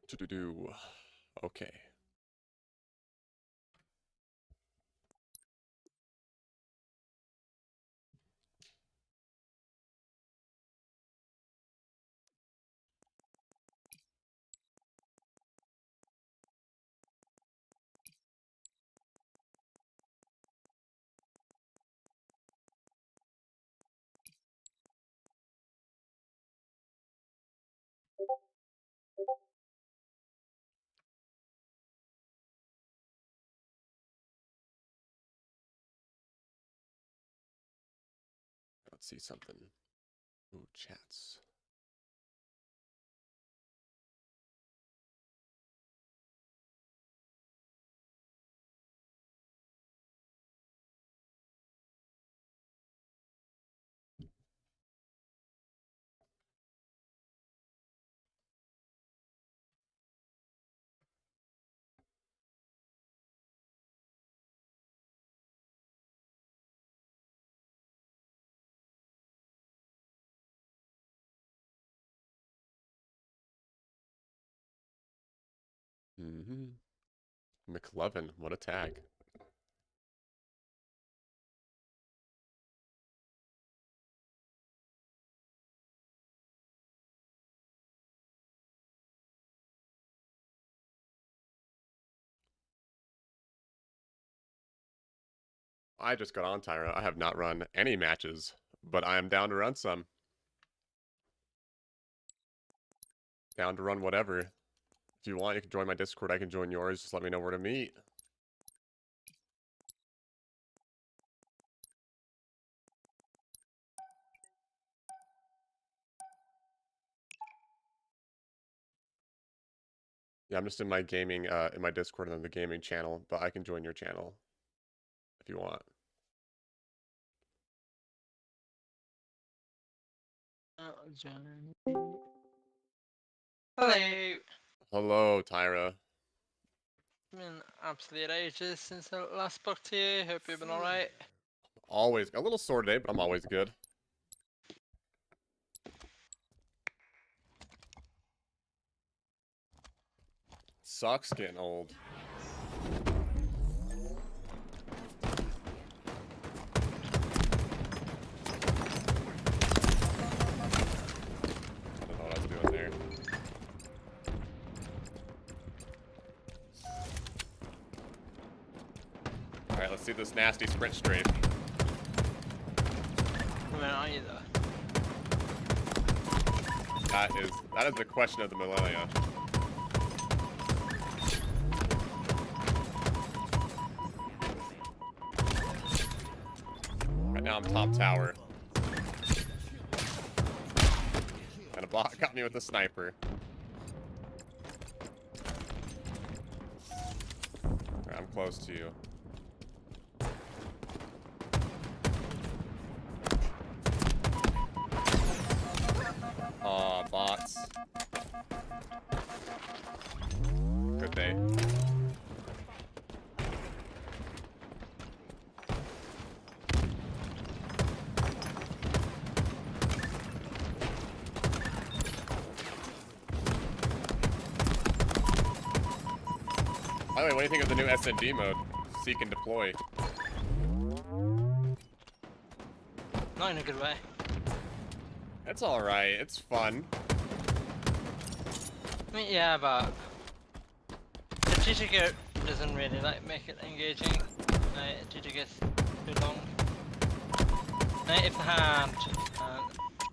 Do. Okay. Let's see something. Ooh, chats. McLovin, what a tag. I just got on Tyra. I have not run any matches, but I am down to run some. Down to run whatever. If you want, you can join my Discord. I can join yours. Just let me know where to meet. Yeah, I'm just in my gaming, in my Discord and then the gaming channel, but I can join your channel if you want. Hello. Hello, Tyra. It's been absolute ages since I last spoke to you. Hope you've been alright. Always a little sore today, but I'm always good. Sucks getting old. I don't know what I was doing there. Alright, let's see this nasty sprint strafe. Where are you though? That is the question of the millennia. Right now I'm top tower. And a bot got me with a sniper. Right, I'm close to you. Aw, bots. Good day. By the way, what do you think of the new SND mode? Seek and deploy. Not in a good way. It's alright, it's fun. I mean, yeah, but the TTK doesn't really like make it engaging. TTK is too long. If they had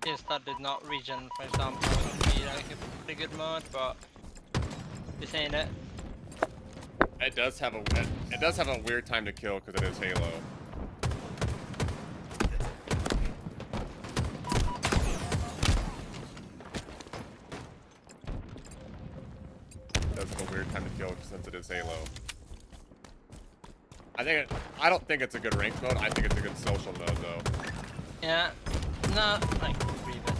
games that did not regen, for example, it would be like a pretty good mode, but this ain't it. It does have a weird time to kill because it is Halo. It does have a weird time to kill since it is Halo. I don't think it's a good ranked mode. I think it's a good social mode though. Yeah, no, like agree with.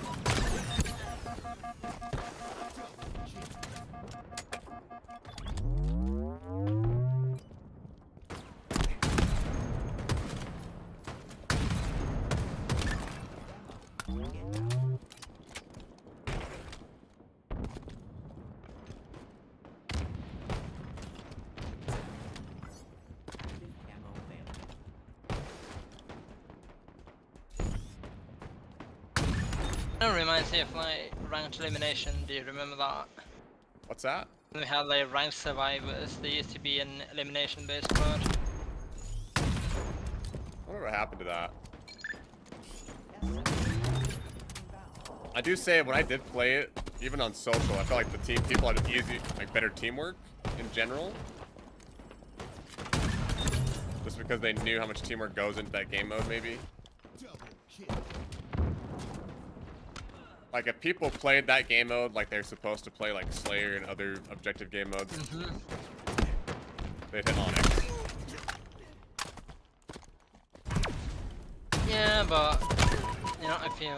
of like ranked elimination. Do you remember that? What's that? When we had like ranked survivors, there used to be an elimination based mode. I wonder what happened to that. I do say when I did play it, even on social, I felt like the people had better teamwork in general. Just because they knew how much teamwork goes into that game mode, maybe. Like if people played that game mode like they're supposed to play, like Slayer and other objective game modes, they'd hit Onyx. Yeah, but you know, if you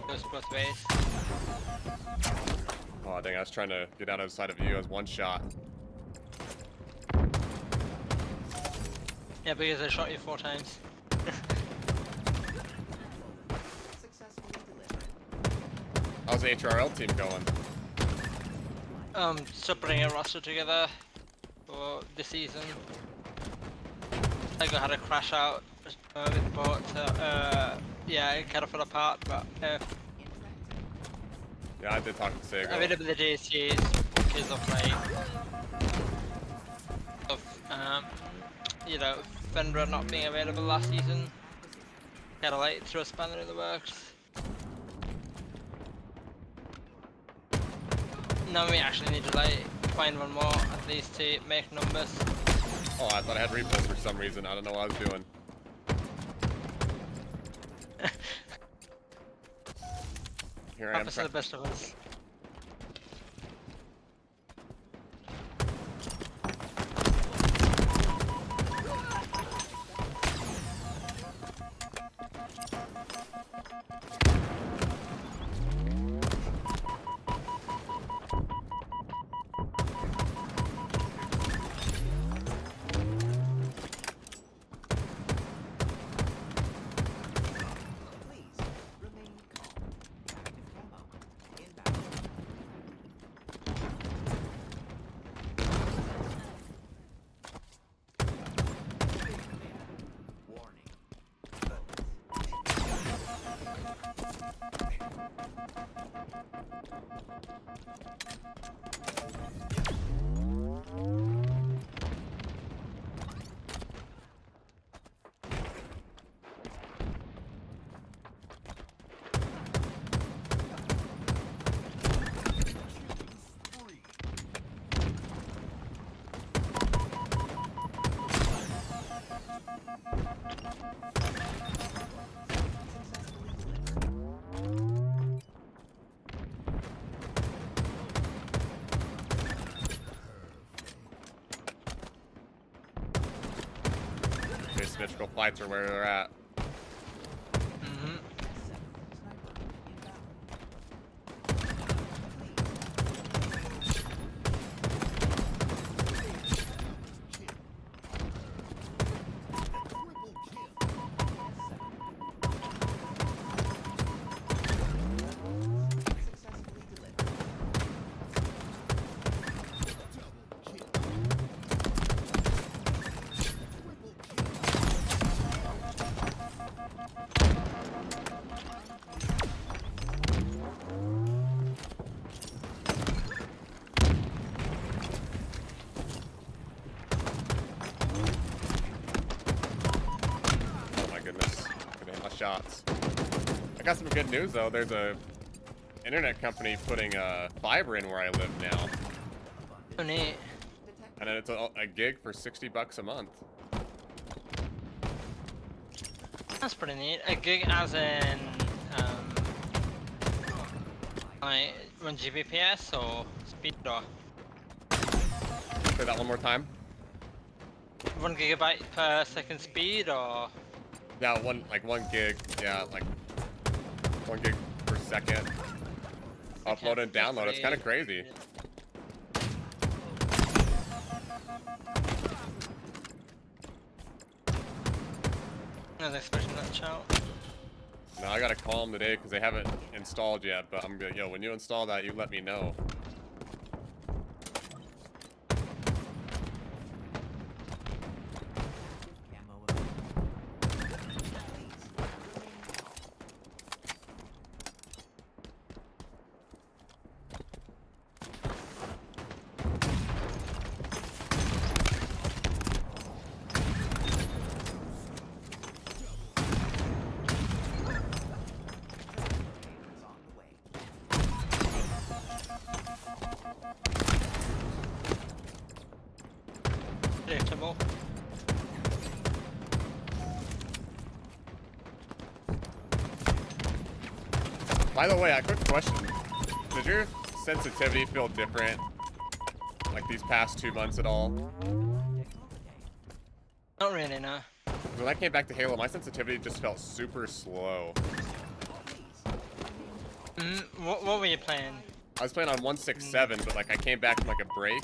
goes both ways. Oh dang! I was trying to get out of the side of you as one shot. Yeah, because I shot you 4 times. How's the HRL team going? Still putting a roster together for this season. I had a crash out with boat. Yeah, it kind of fell apart, but Yeah, I did talk to Sego. availability is because of like you know, Fenrir not being available last season. Kind of like throw a spanner in the works. Now we actually need to like find one more at least to make numbers. Oh, I thought I had repulse for some reason. I don't know what I was doing. Here I am. Happens to the best of us. Symmetrical flights are where they're at. Shots. I got some good news though. There's a internet company putting fiber in where I live now. Oh, neat. And then it's a gig for $60 a month. That's pretty neat. A gig as in like 1 Gbps or speed or? Say that one more time. 1 gigabyte per second speed or? Yeah, one gig. Yeah, like 1 gig per second. Upload and download. It's kind of crazy. I was expecting that shout. No, I gotta call them today because they haven't installed yet. But I'm gonna, yo, when you install that, you let me know. predictable. By the way, a quick question. Does your sensitivity feel different, like these past 2 months at all? Not really, no. When I came back to Halo, my sensitivity just felt super slow. What were you playing? I was playing on 167, but like I came back from like a break,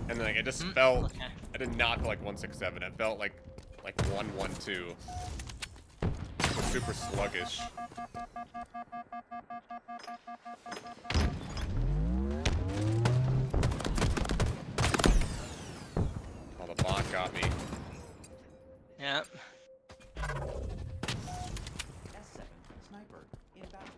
and then like it just felt. Okay. It did not feel like 167. It felt like 112. It was super sluggish. Oh, the bot got me. Yep. S7 sniper inbound.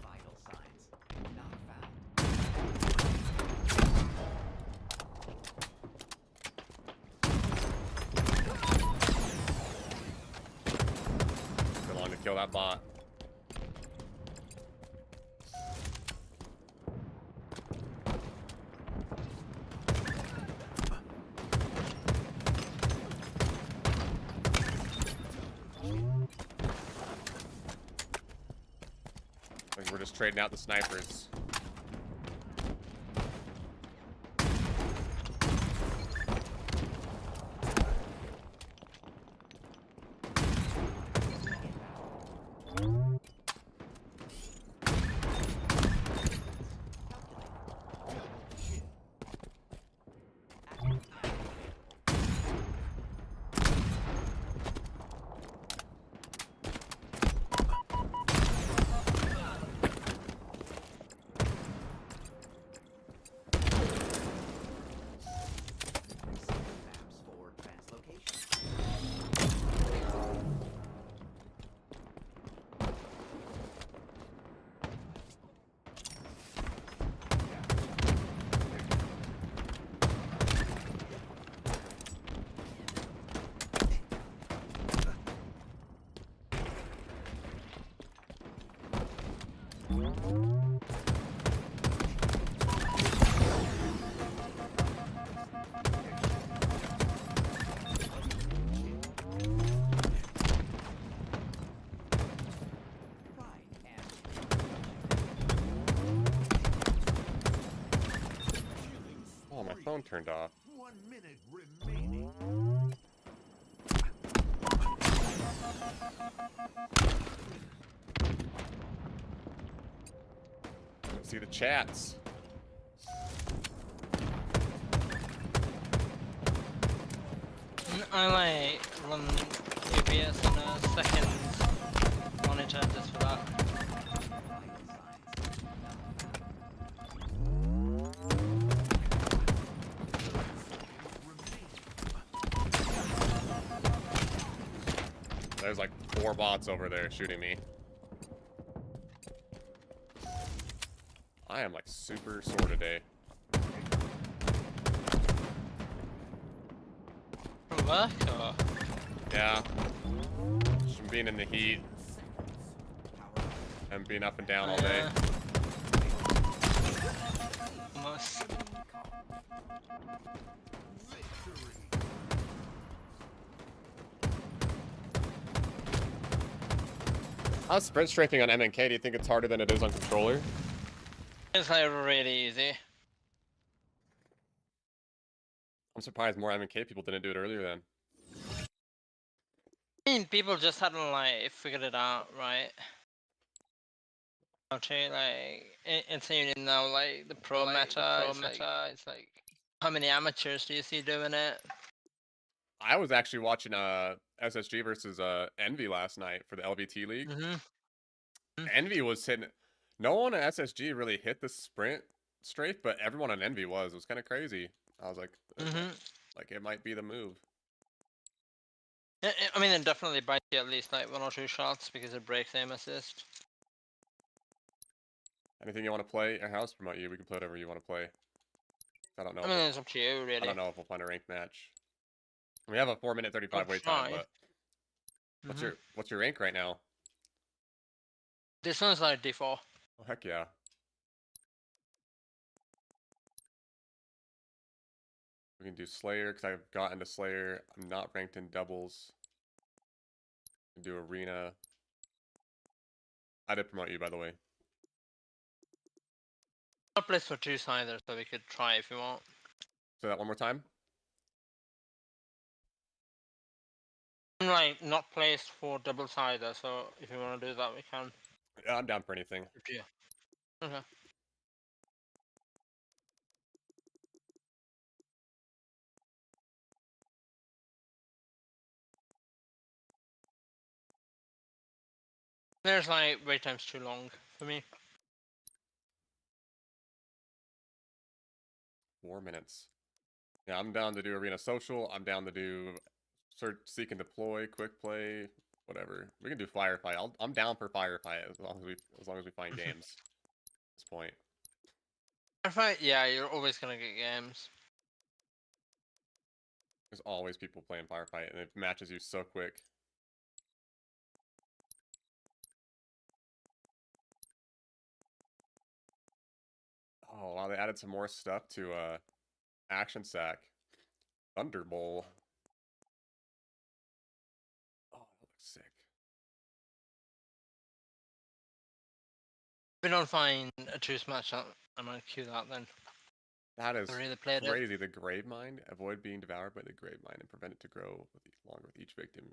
Vital signs not found. Too long to kill that bot. Like we're just trading out the snipers. Maps for translocation. Pride and Oh, my phone turned off. 1 minute remaining. Let's see the chats. I like run OBS on a second monitor just for that. There's like 4 bots over there shooting me. I am like super sore today. From work or? Yeah. Just from being in the heat and being up and down all day. Almost. How's sprint strafing on MNK? Do you think it's harder than it is on controller? It's like really easy. I'm surprised more MNK people didn't do it earlier then. I mean, people just hadn't like figured it out, right? Okay, like it's even now like the pro meta. It's like how many amateurs do you see doing it? I was actually watching SSG versus Envy last night for the LVT League. Envy was hitting. No one at SSG really hit the sprint strafe, but everyone on Envy was. It was kind of crazy. I was like, like it might be the move. I mean, it definitely bites you at least like 1 or 2 shots because it breaks aim assist. Anything you want to play? Or house promote you? We can play whatever you want to play. I don't know. I mean, it's up to you, I really. don't know if we'll find a ranked match. We have a 4-minute 35 wait try. time, but what's your rank right now? This one's like D4. Oh heck yeah. We can do Slayer because I've gotten to Slayer. I'm not ranked in doubles. We can do Arena. I did promote you, by the way. Not placed for 2 either, so we could try if you want. Say that one more time. I'm like not placed for doubles either, so if you want to do that, we can. Yeah, I'm down for anything. Yeah. Okay. There's like wait time's too long for me. 4 minutes. Yeah, I'm down to do Arena Social. I'm down to do search, seek and deploy, quick play, whatever. We can do firefight. I'm down for firefight as long as we find games. At this point. Firefight, yeah, you're always gonna get games. There's always people playing firefight, and it matches you so quick. Oh wow, they added some more stuff to Action Sack. Thunderbolt. Oh, that looks sick. If we don't find a choose match, I'm gonna queue that then. That is really played crazy. The Grave Mind. Avoid being devoured by the Grave Mind and prevent it to grow along with each victim.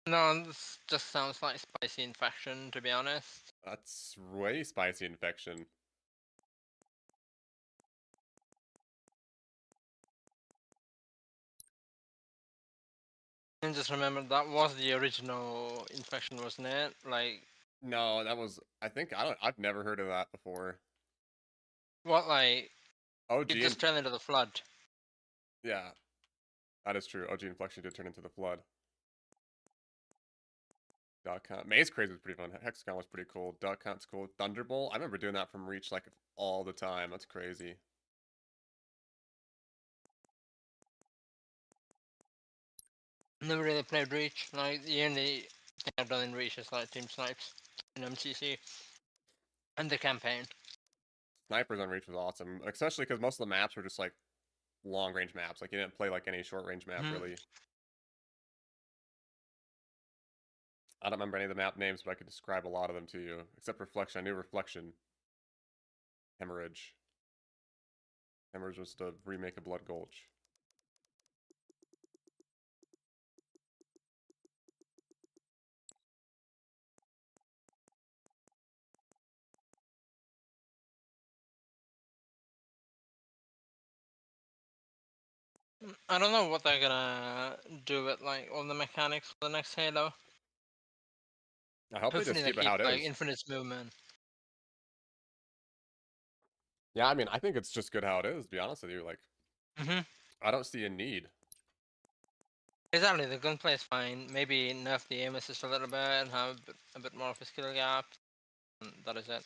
No, this just sounds like Spicy Infection, to be honest. That's way Spicy Infection. And just remember, that was the original Infection, wasn't it? Like... No, that was... I've never heard of that before. What, like... OG... It just turned into the Flood. Yeah. That is true. OG Inflection did turn into the Flood. Duck Hunt. Maze Craze was pretty fun. Hexagon was pretty cool. Duck Hunt's cool. Thunderbolt. I remember doing that from Reach like all the time. That's crazy. Never really played Reach. Like, the only thing I've done in Reach is like Team Snipes and MCC. And the campaign. Snipers on Reach was awesome. Especially because most of the maps were just like long range maps. Like you didn't play like any short range map really. I don't remember any of the map names, but I could describe a lot of them to you. Except Reflection. I knew Reflection. Hemorrhage. Hemorrhage was the remake of Blood Gulch. I don't know what they're gonna do with like all the mechanics for the next Halo. I hope Hopefully they just keep it how it like is. infinite movement. Yeah, I mean, I think it's just good how it is, to be honest with you. Like, I don't see a need. Exactly, the gunplay is fine. Maybe nerf the aim assist a little bit and have a bit more of a skill gap. And that is it.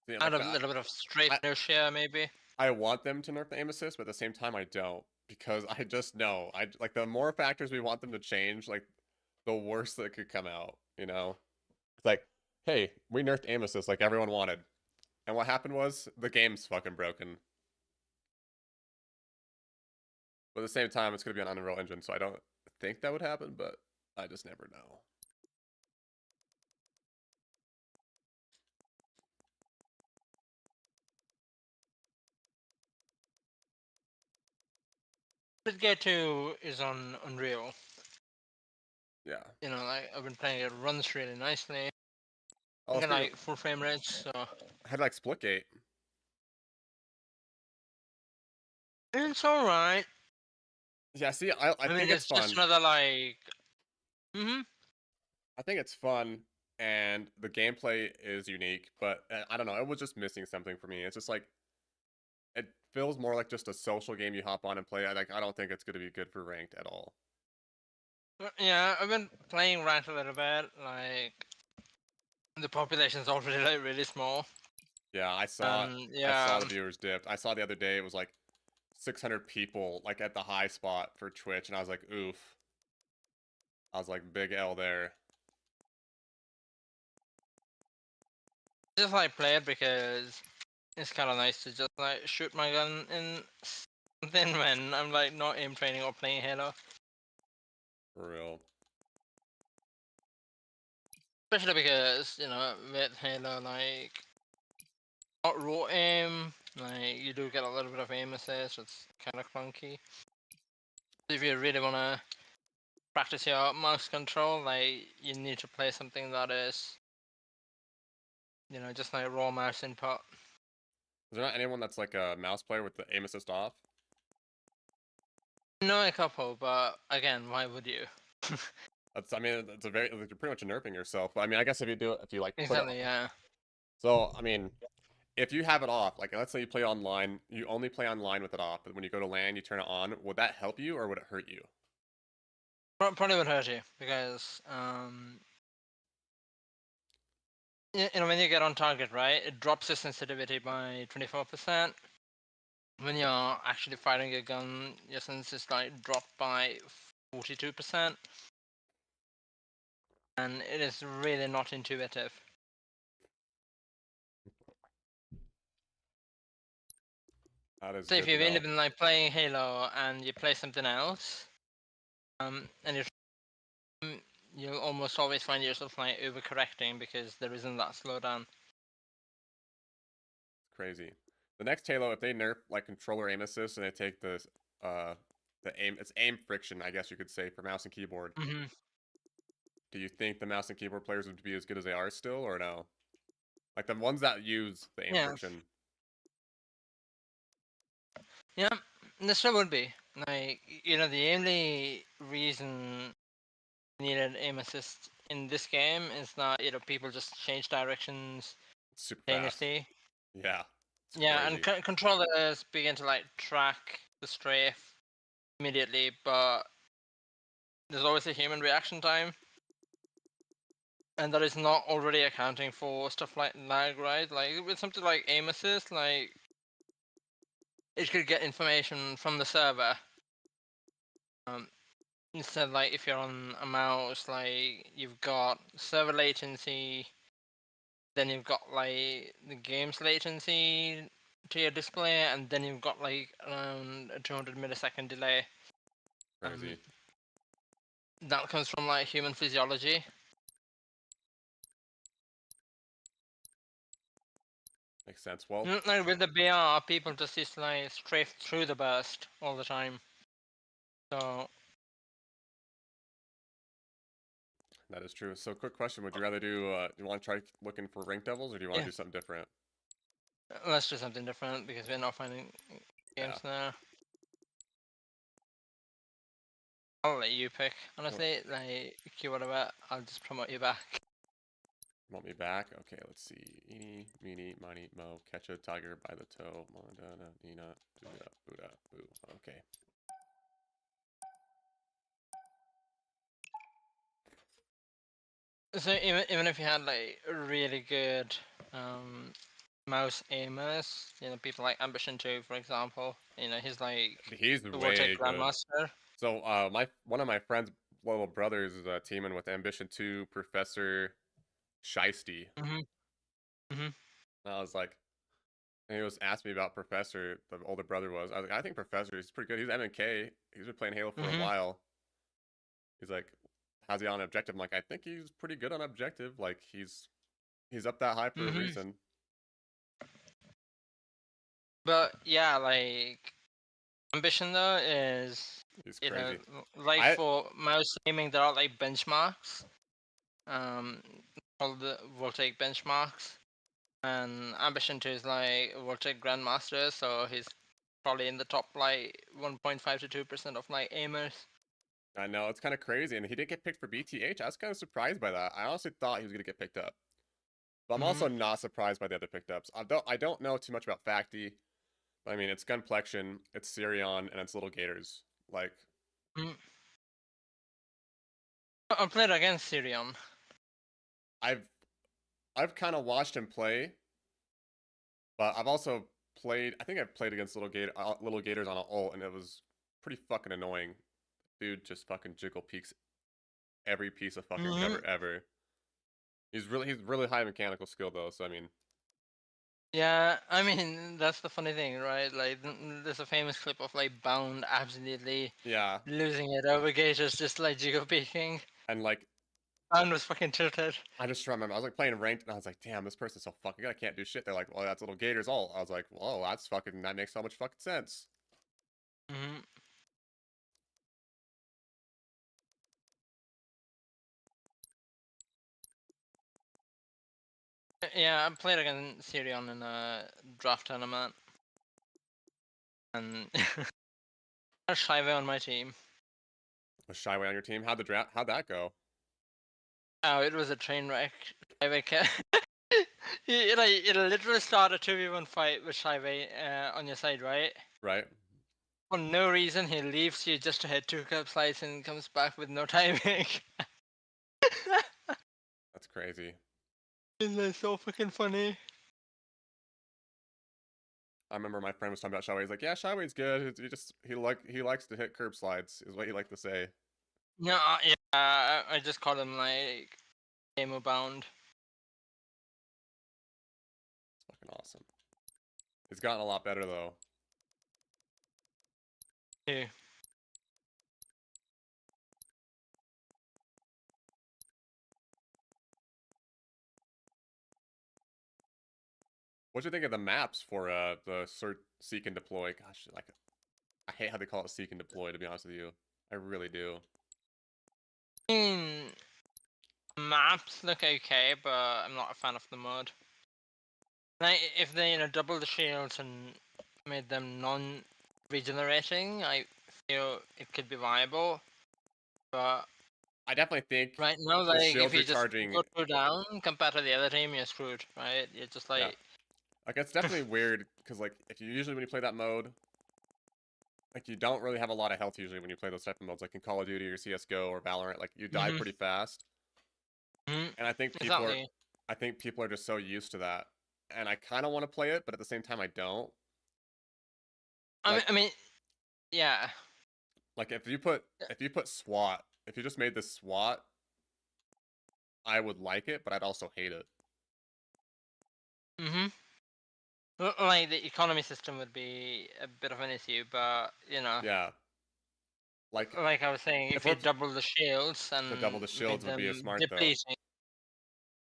See, Add a little bit of straight inertia, maybe. I want them to nerf the aim assist, but at the same time, I don't. Because I just know. Like, the more factors we want them to change, like, the worse that could come out, you know? It's like, hey, we nerfed aim assist like everyone wanted. And what happened was, the game's fucking broken. But at the same time, it's going to be on Unreal Engine, so I don't think that would happen, but I just never know. Split Gate 2 is on Unreal. Yeah. You know, like, I've been playing it, runs really nicely. Oh, I like full frame rates, so... I had like Splitgate. It's alright. Yeah, see, I mean, think it's fun. Just another, like... I think it's fun, and the gameplay is unique, but I don't know, it was just missing something for me. It's just like, it feels more like just a social game you hop on and play. I don't think it's going to be good for ranked at all. Yeah, I've been playing ranked a little bit, like... The population's already like really small. Yeah, I saw Yeah, the viewers dipped. I saw the other day it was like 600 people like at the high spot for Twitch, and I was like, oof. I was like, big L there. just like play it because it's kind of nice to just like shoot my gun in something when I'm like not aim training or playing Halo. For real. Especially because, you know, with Halo, like, not raw aim, like, you do get a little bit of aim assist, it's kind of clunky. If you really want to practice your mouse control, like, you need to play something that is, you know, just like raw mouse input. Is there not anyone that's like a mouse player with the aim assist off? I know a couple, but again, why would you? That's, I mean, it's a very, like, you're pretty much nerfing yourself. But I mean, I guess if you do it, if you like put it, Exactly, yeah. so I mean, if you have it off, like let's say you play online, you only play online with it off, but when you go to LAN, you turn it on. Would that help you or would it hurt you? Probably would hurt you because, you know, when you get on target, right, it drops the sensitivity by 24%. When you're actually firing a gun, your sense is like dropped by 42%, and it is really not intuitive. That is So if good to you've really know. been like playing Halo and you play something else, and you'll almost always find yourself like overcorrecting because there isn't that slowdown. Crazy. The next Halo, if they nerf like controller aim assist and they take the aim, it's aim friction, I guess you could say, for mouse and keyboard. Mm-hmm. Do you think the mouse and keyboard players would be as good as they are still, or no? Like the ones that use the aim Yeah, friction. yeah, this one would be like, you know, the only reason you needed aim assist in this game is that, you know, people just change directions Super fast. simultaneously. Yeah. It's Yeah, and crazy. controllers begin to like track the strafe immediately, but there's always a human reaction time, and that is not already accounting for stuff like lag, right? Like with something like aim assist, like it could get information from the server. Instead, like if you're on a mouse, like you've got server latency, then you've got like the game's latency to your display, and then you've got like around a 200 millisecond delay. Crazy. That comes from like human physiology. Makes sense. Well, Like with the BR, people just like strafe through the burst all the time. So that is true. So, quick question: would you rather do? Do you want to try looking for rank devils, or do you want to yeah, do something different? let's do something different because we're not finding games Yeah. now. I'll let you pick. Well, Honestly, like whatever, I'll just promote you back. want me back? Okay, let's see. Eeny, meeny, miny, mo. Catch a tiger by the toe. Mondana, Nina, Duda, Buddha, boo. Okay. So even if you had like really good mouse aimers, you know, people like Ambition 2, for example, you know, he's like He's the Vortex way good. Grandmaster. So, one of my friend's little brothers is teaming with Ambition 2 Professor Shiesty. Mhm. Mhm. And I was like, and he was asking me about Professor, the older brother was. I was like, I think Professor is pretty good. He's MNK. He's been playing Halo for a Mhm. while. He's like, how's he on objective? I'm like, I think he's pretty good on objective. Like he's up that high for a Mhm. reason. But yeah, like Ambition though is, He's you know, crazy. like I for mouse aiming, there are like benchmarks, um, called the Vortex benchmarks, and Ambition 2 is like Vortex Grandmaster, so he's probably in the top like 1.5 to 2% of like aimers. I know it's kind of crazy, and he did get picked for BTH. I was kind of surprised by that. I honestly thought he was gonna get picked up, but I'm Mhm. also not surprised by the other picked ups. I don't know too much about Facti, but I mean it's Gunplexion, it's Sirion, and it's Little Gators. Like Mm. I played against Sirion. I've I've kind of watched him play, but I've also played. I think I've played against little gators on an ult, and it was pretty fucking annoying. Dude just fucking jiggle peeks every piece of fucking cover ever. He's really high mechanical skill though, so I mean, Yeah, I mean that's the funny thing, right? Like there's a famous clip of like Bound absolutely yeah. losing it over Gators just like jiggle peeking. And like, Bound was fucking tilted. I just remember I was like playing ranked, and I was like, damn, this person's so fucking good. I can't do shit. They're like, well, that's little gators ult. I was like, whoa, that makes so much fucking sense. Hmm. Yeah, I played against Sirion in a draft tournament, and Shivey on my team. Was Shyway on your team? How'd that go? Oh, it was a train wreck. Shivey it'll literally start a 2v1 fight with Shivey on your side, right? Right? For no reason, he leaves you just to hit 2 cup slides and comes back with no timing. That's crazy. Isn't that so fucking funny? I remember my friend was talking about Shyway. He's like, yeah, Shyway's good. He likes to hit curb slides, is what he liked to say. No, yeah, I just call him like Game Bound. It's fucking awesome. He's gotten a lot better though. Too. What do you think of the maps for the seek and deploy? Gosh, like, I hate how they call it seek and deploy. To be honest with you, I really do. I mean, maps look okay, but I'm not a fan of the mod. Like, if they double the shields and made them non-regenerating, I feel it could be viable. But I definitely think right now, the like shield if you just recharging. go 2 down compared to the other team, you're screwed, right? You're just like, Yeah. Like, it's definitely weird because like if you usually when you play that mode, like you don't really have a lot of health usually when you play those type of modes, like in Call of Duty or CS:GO or Valorant. Like you die pretty fast, mhm, and exactly. I think people are just so used to that, and I kind of want to play it, but at the same time I don't. Like, I mean, yeah. like if you put SWAT, if you just made this SWAT, I would like it, but I'd also hate it. Mhm. Like the economy system would be a bit of an issue, but Yeah. Like like I was saying, if if you we're double the shields to double and the made shields would be a them smart though. depleting.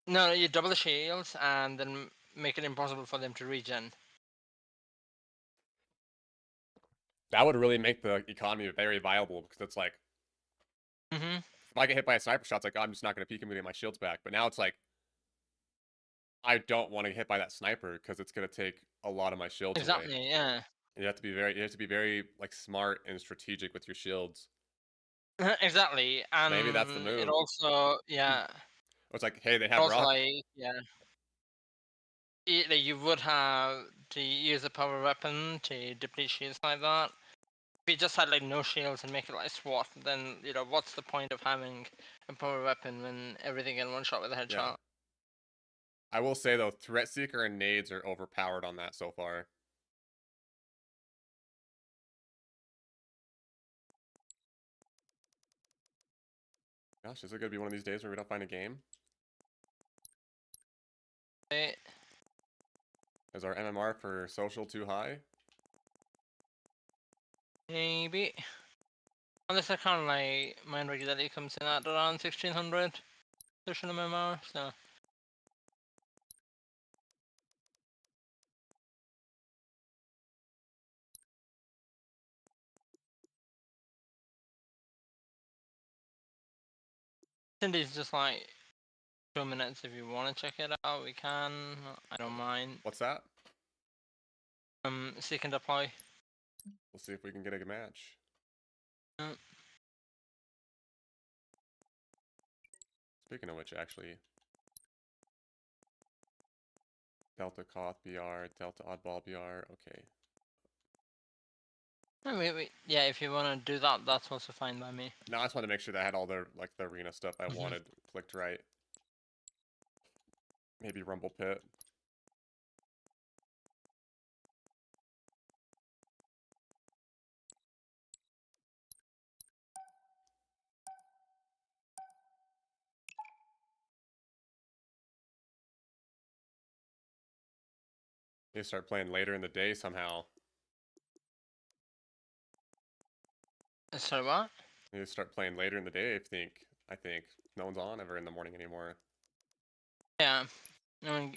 No, you double the shields and then make it impossible for them to regen. That would really make the economy very viable because it's like Mhm. if I get hit by a sniper shot, it's like, oh, I'm just not gonna peek him to get my shields back. But now it's like I don't want to get hit by that sniper because it's gonna take a lot of my shields away. Exactly. Yeah. You have to be very like smart and strategic with your shields. Exactly. Maybe that's the And it move. also, Or yeah. it's like, hey, they have Also, rock. like, yeah. Like, you would have to use a power weapon to deplete shields like that. If you just had like no shields and make it like SWAT, then what's the point of having a power weapon when everything in one shot with a headshot? Yeah. I will say though, Threat Seeker and nades are overpowered on that so far. Gosh, is it gonna be one of these days where we don't find a game? Right? Is our MMR for social too high? Maybe. Unless I count like mine regularly comes in at around 1600 social MMR, so. Cindy's just like 2 minutes if you want to check it out, we can. I don't mind. What's that? Seek and deploy. We'll see if we can get a match. Mm. Speaking of which, actually, Delta Koth BR, Delta Oddball BR. Okay. Yeah, if you want to do that, that's also fine by me. No, I just wanted to make sure that I had all the arena stuff I wanted clicked right. Maybe Rumble Pit. They start playing later in the day somehow. So what? They start playing later in the day. I think no one's on ever in the morning anymore. Yeah. I mean,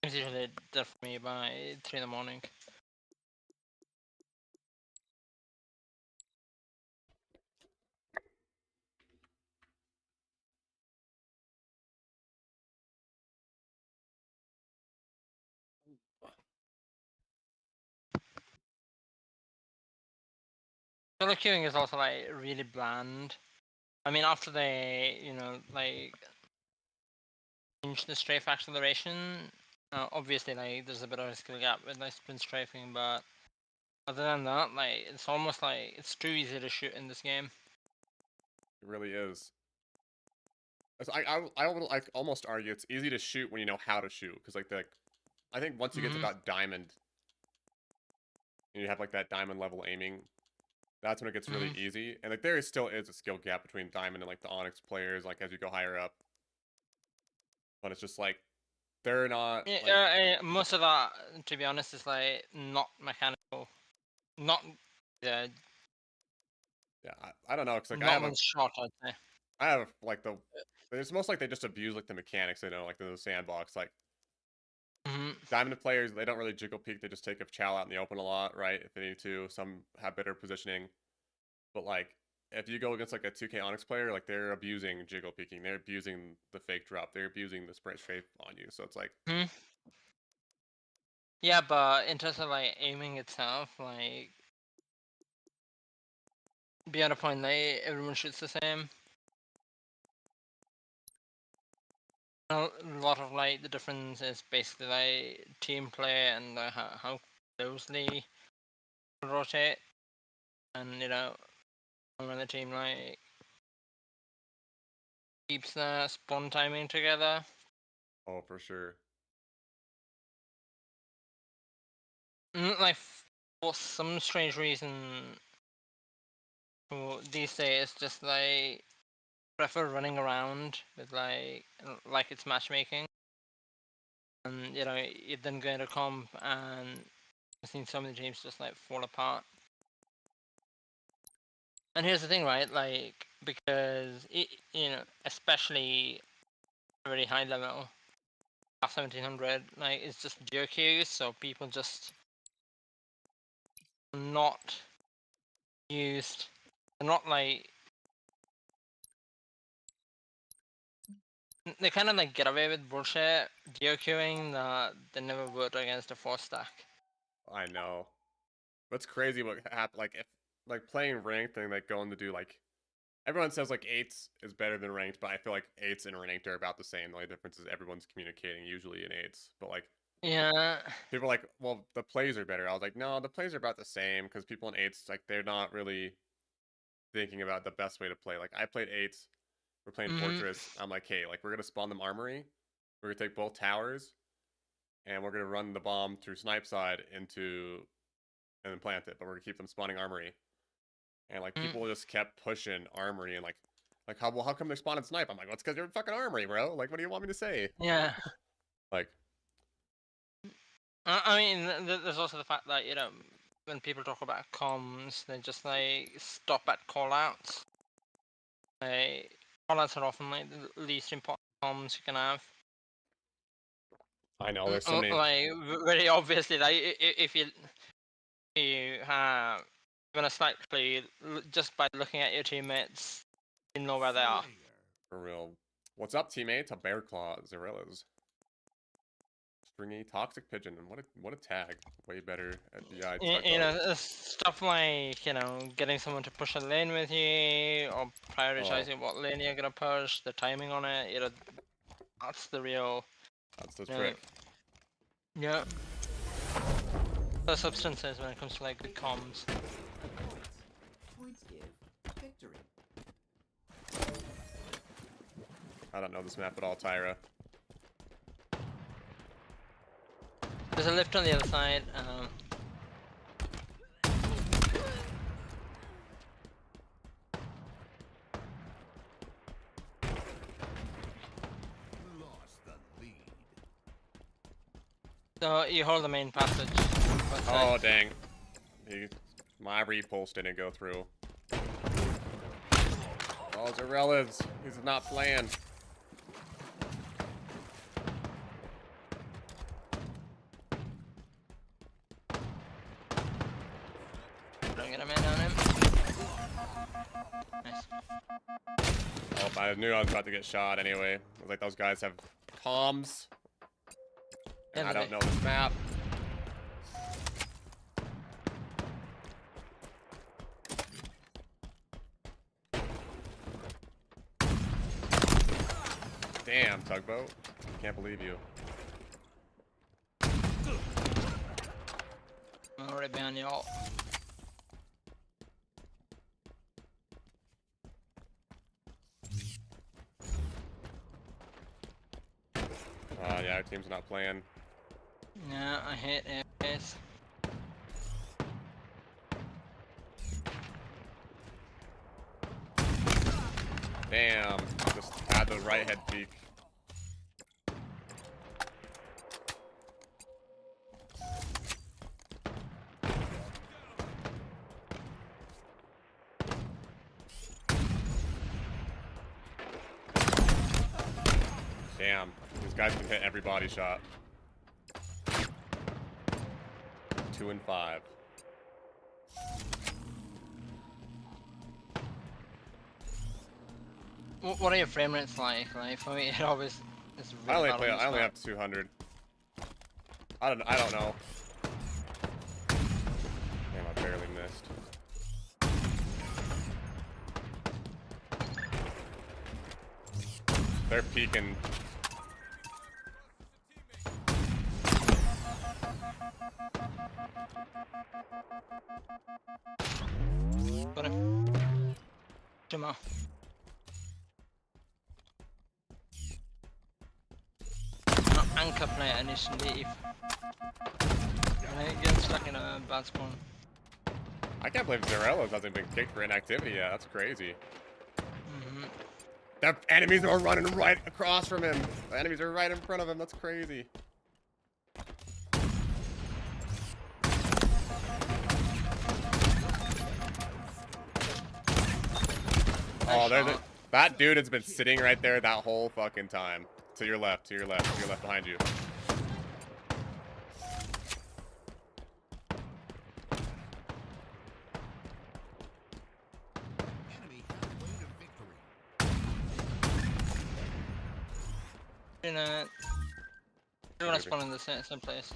games usually dead for me by 3 in the morning. Solo queuing is also like really bland. I mean, after they, like change the strafe acceleration, obviously like there's a bit of a skill gap with like sprint strafing, but other than that, like it's almost like it's too easy to shoot in this game. It really is. I would like almost argue it's easy to shoot when you know how to shoot, because I think once you get to about diamond, and you have like that diamond level aiming, that's when it gets really easy. And like there still is a skill gap between diamond and like the Onyx players, like as you go higher up. But it's just like they're not like Most of that, to be honest, is like not mechanical, not yeah. I don't know because like not one shot. I'd say. I have like it's most like they just abuse like the mechanics, like the sandbox. Like diamond players, they don't really jiggle peek. They just take a chow out in the open a lot, right? If they need to. Some have better positioning, but like if you go against like a 2K Onyx player, like they're abusing jiggle peeking. They're abusing the fake drop. They're abusing the sprint strafe on you. So it's like yeah, but in terms of like aiming itself, like beyond a point, like everyone shoots the same. A lot of like the difference is basically like team play and how closely rotate, and when the team like keeps the spawn timing together. oh, for sure. Like for some strange reason, these days just like prefer running around with like it's matchmaking, and you're then going to comp and I've seen some of the teams just like fall apart. And here's the thing, right? Like because especially very high level, past 1700, like it's just duo queues, so people just not used. They're not like they kind of like get away with bullshit duo queuing that they never would against a 4-stack. I know. What's crazy what happened? Like if like playing ranked and like going to do like everyone says like eights is better than ranked, but I feel like eights and ranked are about the same. The only difference is everyone's communicating usually in eights. But like Yeah. people are like, well, the plays are better. I was like, no, the plays are about the same because people in eights like they're not really thinking about the best way to play. Like I played eights, we're playing Fortress. I'm like, hey, like we're gonna spawn them armory. We're gonna take both towers, and we're gonna run the bomb through snipe side into and then plant it. But we're gonna keep them spawning armory. And like people just kept pushing armory and like how come they spawned snipe? I'm like, well, it's because you're in fucking armory, bro. Like, what do you want me to say? Yeah. Like, I mean, there's also the fact that when people talk about comms, they just like stop at callouts. Like callouts are often like the least important comms you can have. I know there's so many. Like very obviously, like if you have even a slight clue just by looking at your teammates, you know where they are. For real. What's up, teammate? A bear claw, Zorillas. Stringy toxic pigeon, and what a tag. Way better at DI. Stuff like getting someone to push a lane with you, or prioritizing what lane you're gonna push, the timing on it. That's the real. That's the trick. Yeah. The substances when it comes to like good comms. Points give victory. I don't know this map at all, Tyra. There's a lift on the other side. Lost the lead. So you hold the main passage. But, Oh dang. My repulse didn't go through. Oh, Zarellas. He's not playing. don't get a man on him. Nice. Oh, I knew I was about to get shot anyway. I was like, those guys have toms. And Yeah, I don't they- know this map. Damn, tugboat. Can't believe you. I'm already behind y'all. Yeah, our team's not playing. Yeah, I hate airs. Damn, just had the right head peek. Damn, these guys can hit every body shot. 2 and 5. What are your frame rates like? Like for me, it always is really bad on I this only map. have 200. I don't know. Damn, I barely missed. They're peeking. Got him. Jumma. Anchor player initially. Get stuck in a bad spawn. I can't believe Zarellas hasn't been kicked for inactivity yet. That's crazy. Mm-hmm. The enemies are running right across from him. The enemies are right in front of him. That's crazy. Oh, there's a, that dude has been sitting right there that whole fucking time. To your left, to your left, to your left behind you. Enemy halfway to victory. You're gonna spawn in the same place.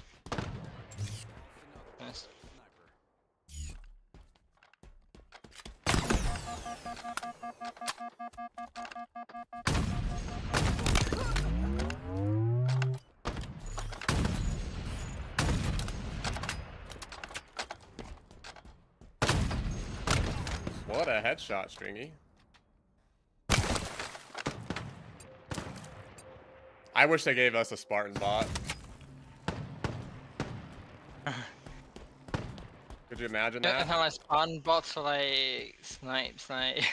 Nice. What a headshot, Stringy. I wish they gave us a Spartan bot. Could you imagine That's that? how I spawn bots for like snipes, like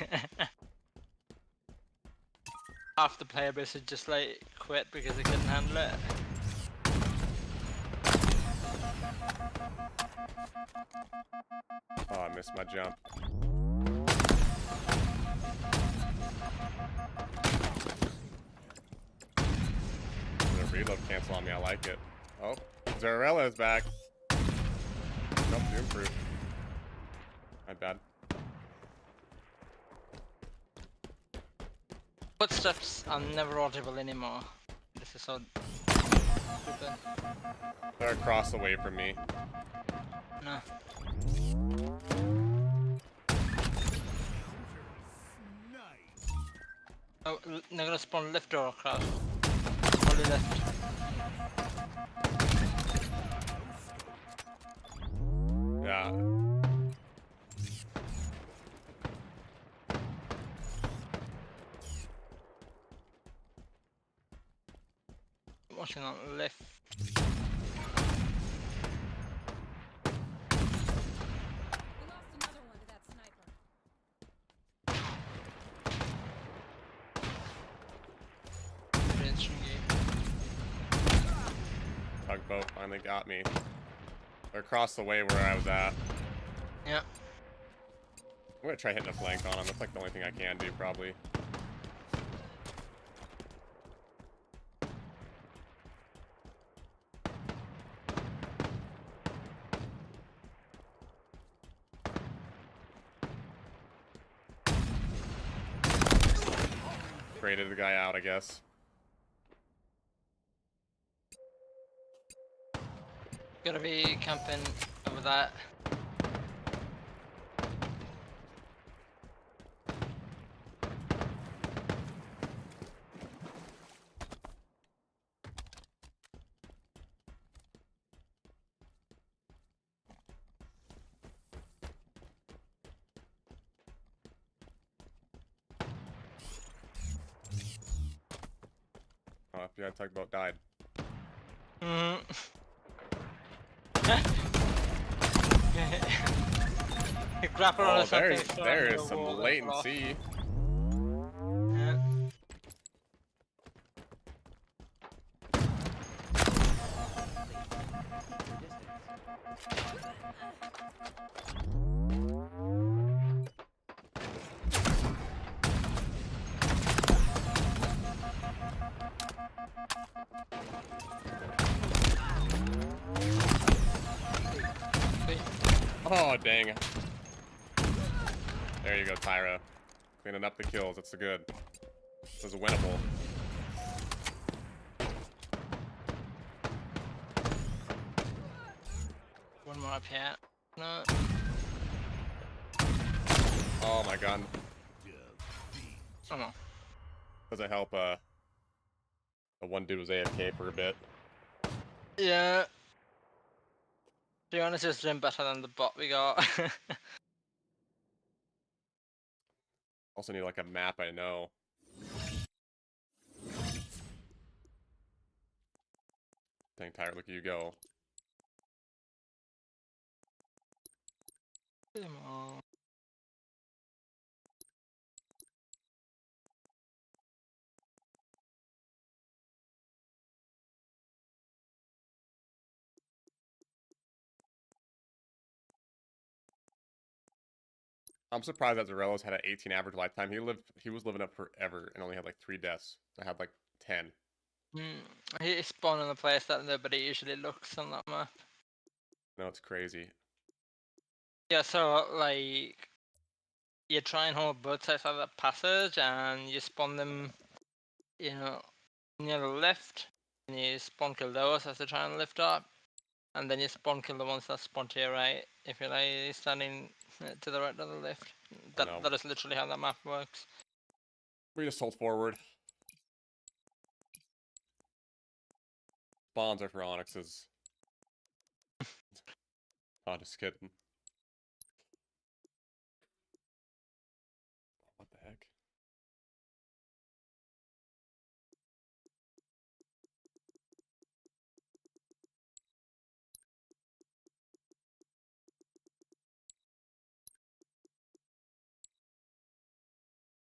half the player base would just like quit because they couldn't handle it. Oh, I missed my jump. The reload cancel on me, I like it. Oh, Zarella is back. Nope, doom proof. My bad. Footsteps are never audible anymore. This is so stupid. They're across the way from me. No. Nice. Oh, they're gonna spawn left or across. Probably left. Yeah. Watching on left. tugboat finally got me. They're across the way where I was at. Yep. I'm gonna try hitting a flank on them. That's like the only thing I can do, probably. Raided the guy out, I guess. Gotta be camping over that. Oh, FBI tugboat died. Mm. Grapple or Oh, something. there is some latency. Yeah. Oh, dang. There you go, Tyra. Cleaning up the kills. That's the good. This is winnable. One more up here. No. Oh my god. Oh no. Doesn't help, the one dude was AFK for a bit. Yeah. To be honest, it's doing better than the bot we got. Also need like a map, I know. Dang, Tyra, look at you go. Come on. I'm surprised that Zarello's had an 18 average lifetime. He was living up forever and only had like 3 deaths. I had like 10. He spawned in a place that nobody usually looks on that map. No, it's crazy. Yeah, so like you try and hold both sides of that passage and you spawn them, you know, near the left, and you spawn kill those as they try and lift up, and then you spawn kill the ones that spawn to your right if you're like standing to the right or the left. That is literally how that map works. We just hold forward. Spawns are for Onyxes. Oh, just kidding. What the heck?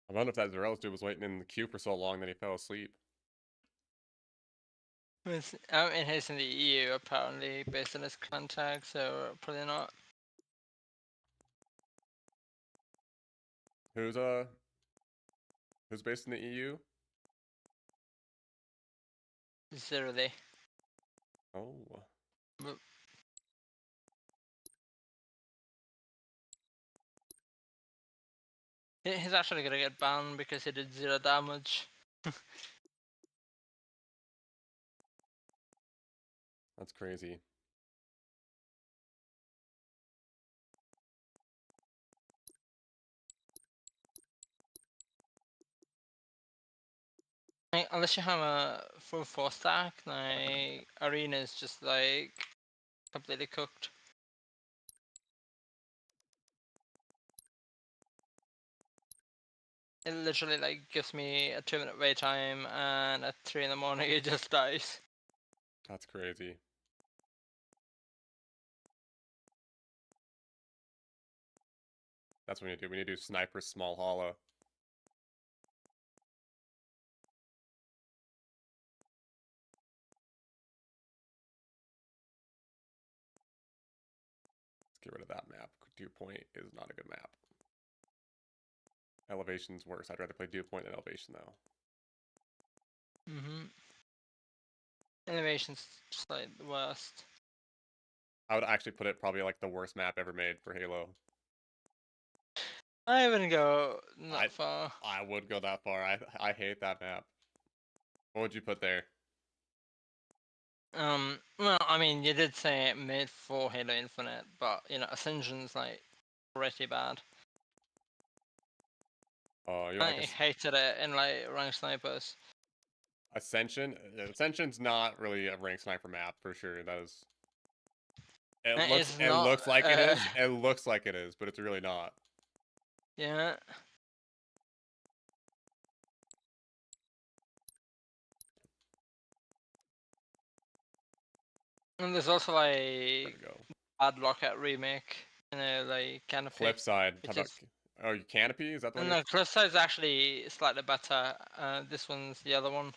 I wonder if that Zarello's dude was waiting in the queue for so long that he fell asleep. And he's in the EU apparently based on his clan tag, so probably not. Who's based in the EU? Zero. Oh. But he's actually gonna get banned because he did 0 damage. That's crazy. Like, unless you have a full 4 stack, like arena is just like completely cooked. It literally like gives me a 2-minute wait time, and at 3 in the morning it just dies. That's crazy. That's what we need to do. We need to do sniper small hollow. get rid of that map. Dew Point is not a good map. Elevation's worse. I'd rather play Dew Point than Elevation though. Elevation's just like the worst. I would actually put it probably like the worst map ever made for Halo. I wouldn't go that far. I would go that far. I hate that map. What would you put there? Well, I mean, you did say it made for Halo Infinite, but you know, Ascension's like pretty bad. Oh, you I like hated it in like Ranked Snipers. Ascension? Ascension's not really a ranked sniper map for sure. That is. It It's looks not, like it is. It looks like it is, but it's really not. Yeah. And there's also There we like go. Bad Rocket remake, you know, like Canopy. Cliffside. How which about? is- Oh, Canopy? Is that the one? No, Cliffside's actually slightly better. This one's the other one.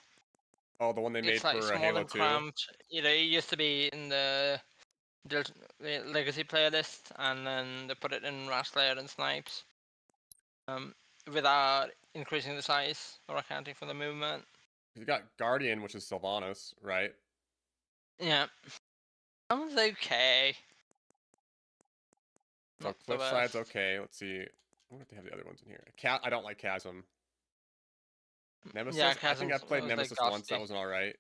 Oh, the one they made It's like for small Halo and 2? cramped. You know, it used to be in the Legacy playlist, and then they put it in Rastlayer and Snipes. Without increasing the size or accounting for the movement. You got Guardian, which is Sylvanas, right? Yeah. That one's okay. So Not the Cliffside's worst. okay. Let's see. I wonder if they have the other ones in here. I don't like Chasm. Nemesis. Yeah, I think Chasm's I've played was, like, Nemesis once. That ghastly. was an alright.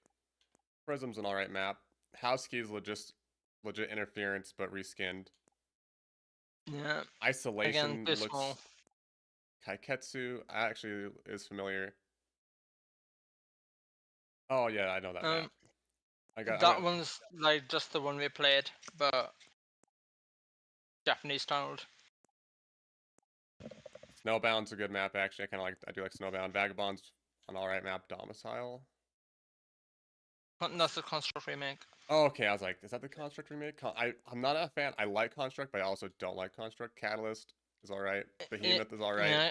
Prism's an alright map. House Key is legit interference, but reskinned. Yeah. Isolation Again, too small. looks. Kaiketsu actually is familiar. Oh yeah, I know that map. That one's like just the one we played, but Japanese styled. Snowbound's a good map actually. I do like Snowbound. Vagabond's an alright map. Domicile. That's the Construct remake. Oh, okay, I was like, is that the Construct remake? I'm not a fan. I like Construct, but I also don't like Construct. Catalyst is alright. Behemoth is alright. Yeah.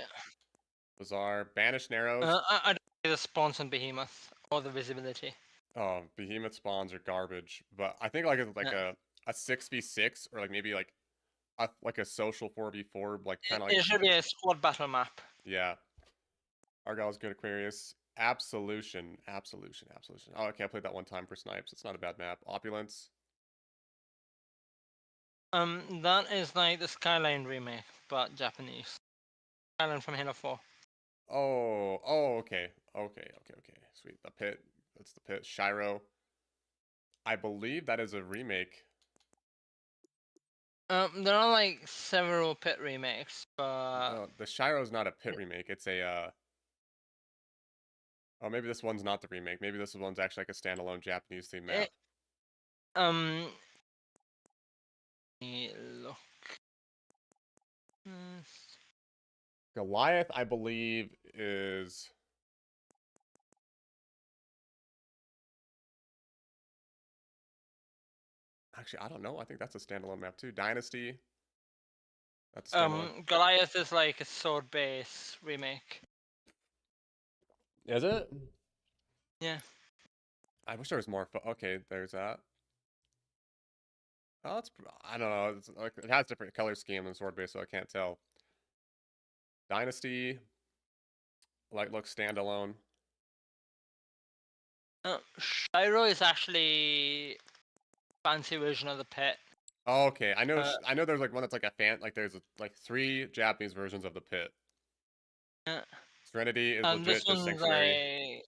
Bizarre. Banished Narrows. I don't like the spawns in Behemoth or the visibility. Oh, Behemoth spawns are garbage. But I think like it's like Yeah. a 6v6 or like maybe like a social 4v4, like kind of like. It should be a squad battle map. Yeah. Argyle's good. Aquarius. Absolution. Oh, okay, I played that one time for Snipes. It's not a bad map. Opulence. That is like the Skyline remake, but Japanese. Skyline from Halo 4. Oh, okay. Sweet. The Pit. That's the Pit. Shiro. I believe that is a remake. There are like several Pit remakes, but No, the Shiro's not a Pit remake. It's a. Oh, maybe this one's not the remake. Maybe this one's actually like a standalone Japanese theme map. let me look. Goliath, I believe, is. Actually, I don't know. I think that's a standalone map too. Dynasty. That's a standalone. Goliath is like a sword base remake. Is it? Yeah. I wish there was more. Okay, there's that. Oh, I don't know. It's like it has different color scheme than sword base, so I can't tell. Dynasty. Like looks standalone. Shiro is actually fancy version of the Pit. Oh, okay, I know. I know. There's like one that's like a fan. Like there's like 3 Japanese versions of the Pit. Yeah. Serenity is And legit this just one's sanctuary.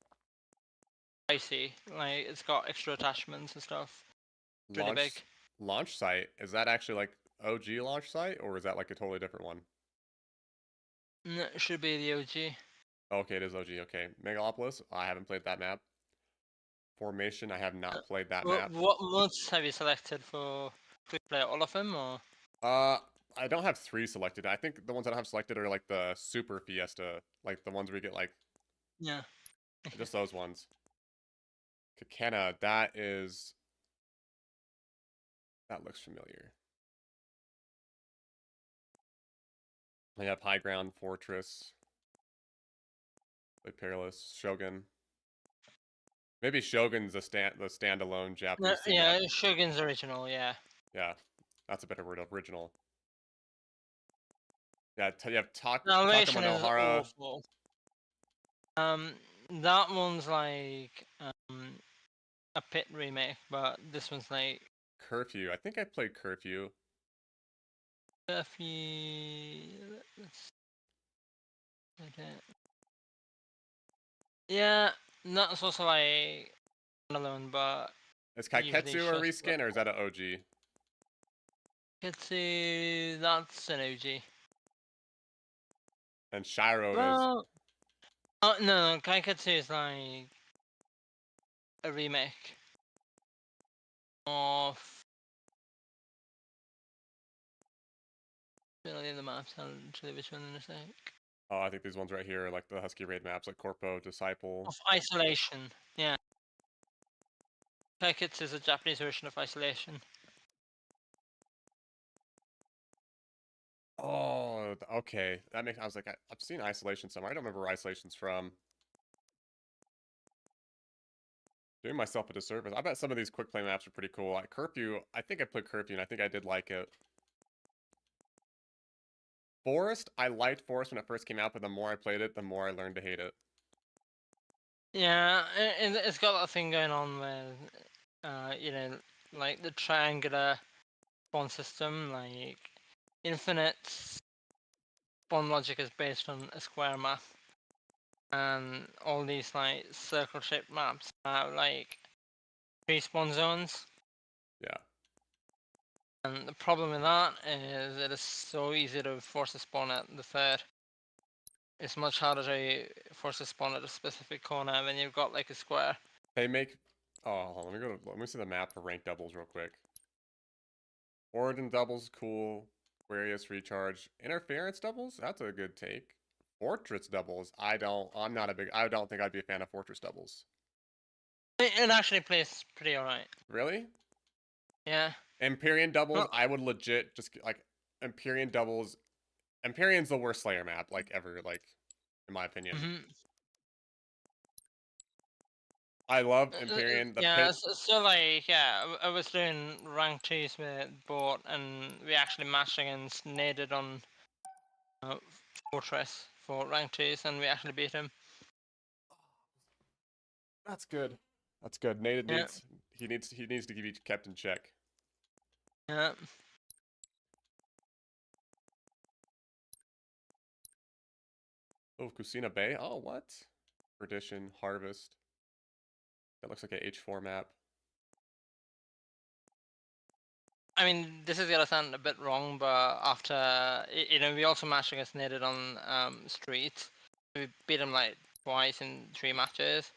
like icy. Like it's got extra attachments and stuff. Pretty big. Launch site, is that actually like OG launch site, or is that like a totally different one? No, it should be the OG. Okay, it is OG. Okay, Megalopolis. I haven't played that map. Formation. I have not played that map. What mods have you selected for quick play? All of them, or? I don't have 3 selected. I think the ones I don't have selected are like the Super Fiesta, like the ones where you get like. Yeah. Just those ones. Kakena. That looks familiar. I have High Ground, Fortress, like Perilous, Shogun. Maybe Shogun's the standalone Japanese. Yeah, Shogun's original. Yeah. Yeah. That's a better word. Original. Yeah, you have Narration Takuma is Nohara. awful. That one's like a Pit remake, but this one's like Curfew. I think I played Curfew. Let's yeah, that's also like standalone, but Is usually Kaiketsu a just reskin or is that an OG? Kitsu, that's an OG. And Shiro is. Well, oh no, Kaiketsu is like a remake of the maps. I'll show you which one in a sec. Oh, I think these ones right here are like the Husky Raid maps, like Corpo, Disciple. Of Isolation, yeah. Kaiketsu is a Japanese version of Isolation. Oh, okay. That makes. I was like, I've seen Isolation somewhere. I don't remember where Isolation's from. Doing myself a disservice. I bet some of these quick play maps are pretty cool. Like Curfew, I think I played Curfew and I think I did like it. Forest, I liked Forest when it first came out, but the more I played it, the more I learned to hate it. Yeah, it's got that thing going on with, you know, like the triangular spawn system, like Infinite spawn logic is based on a square map, and all these like circle-shaped maps have like 3 spawn zones. Yeah. And the problem with that is it is so easy to force a spawn at the third. It's much harder to force a spawn at a specific corner when you've got like a square. They make. Oh, hold on, let me see the map for ranked doubles real quick. Origin doubles, cool. Aquarius recharge. Interference doubles, that's a good take. Fortress doubles, I don't think I'd be a fan of Fortress doubles. It actually plays pretty alright. Really? Yeah. Empyrean doubles, Well, I would legit just like Empyrean doubles. Empyrean's the worst Slayer map like ever, like in my opinion. I love Empyrean. The yeah, pit. so like, yeah, I was doing rank 2s with Bort, and we actually matched against Naded on Fortress for rank 2s, and we actually beat him. That's good. That's good. Nated Yeah. needs to be kept in check. Yeah. Oh, Kusina Bay. Oh, what? Perdition, Harvest. That looks like an H4 map. I mean, this is gonna sound a bit wrong, but after we also matched against Naded on Street. We beat him like twice in 3 matches,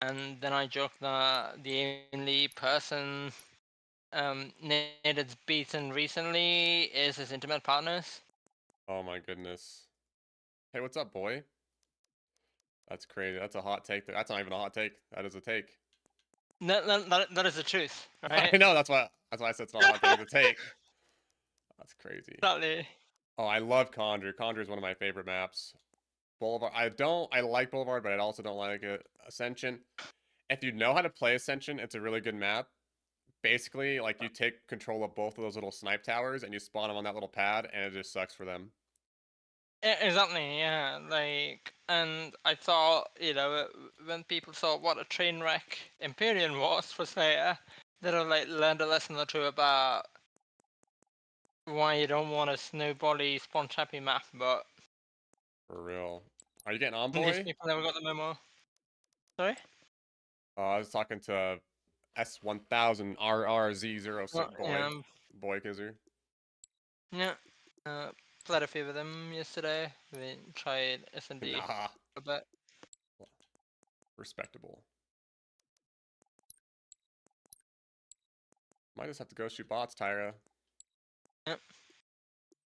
and then I joked that the only person Naded's beaten recently is his intimate partners. Oh my goodness. Hey, what's up, boy? That's crazy. That's a hot take. That's not even a hot take. That is a take. That is the truth, right? I know. That's why I said it's not a hot take. It's a take. That's crazy. Exactly. Oh, I love Conjure. Conjure is one of my favorite maps. Boulevard. I like Boulevard, but I also don't like it. Ascension. If you know how to play Ascension, it's a really good map. Basically, like you take control of both of those little snipe towers and you spawn them on that little pad, and it just sucks for them. Exactly, yeah. Like, and I thought, when people saw what a train wreck Empyrean was for Slayer, they'd have like learned a lesson or two about why you don't want a snowbally spawn trappy map, but For real. Are you getting on, these boy? people never got the memo. Sorry? I was talking to S1000 RRZ06 boy. Yeah, Boy Kizzer. yeah. Played a few with them yesterday. We tried S&D Nah. a bit. Respectable. Might just have to go shoot bots, Tyra. Yep.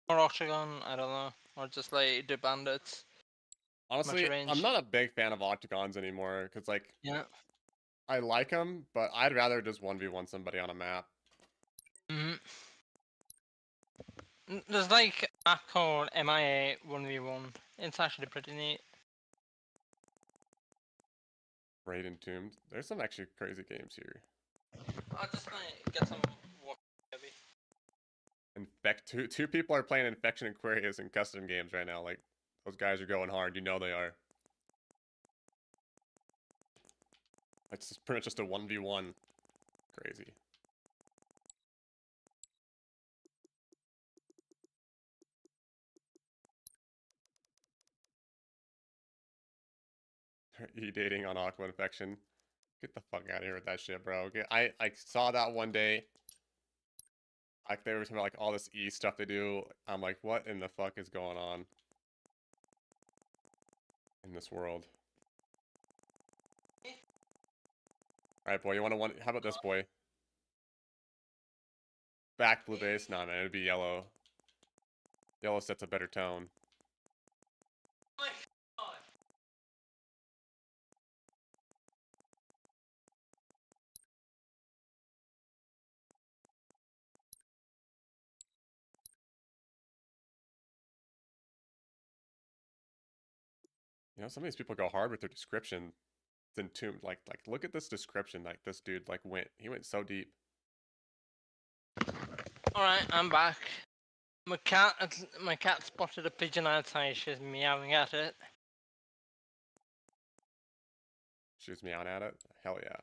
Or Octagon, I don't know. Or just like do bandits. Honestly, range. I'm not a big fan of octagons anymore because, like, Yeah. I like them, but I'd rather just 1v1 somebody on a map. There's like a map called MIA 1v1. It's actually pretty neat. Raid Entombed. There's some actually crazy games here. I'll just like get some water maybe. two people are playing Infection Aquarius in custom games right now. Like, those guys are going hard. You know they are. It's pretty much just a 1v1. Crazy. E-dating on Aqua Infection. Get the fuck out of here with that shit, bro. Okay, I saw that one day. Like, they were talking about like all this E stuff they do. I'm like, what in the fuck is going on in this world? Alright, boy, you want to one? How about this, boy? Back blue base? Nah, man, it'd be yellow. Yellow sets a better tone. You know, some of these people go hard with their description. It's entombed. Like, look at this description. Like, this dude, like, he went so deep. Alright, I'm back. My cat spotted a pigeon outside. She's meowing at it. She was meowing at it? Hell yeah.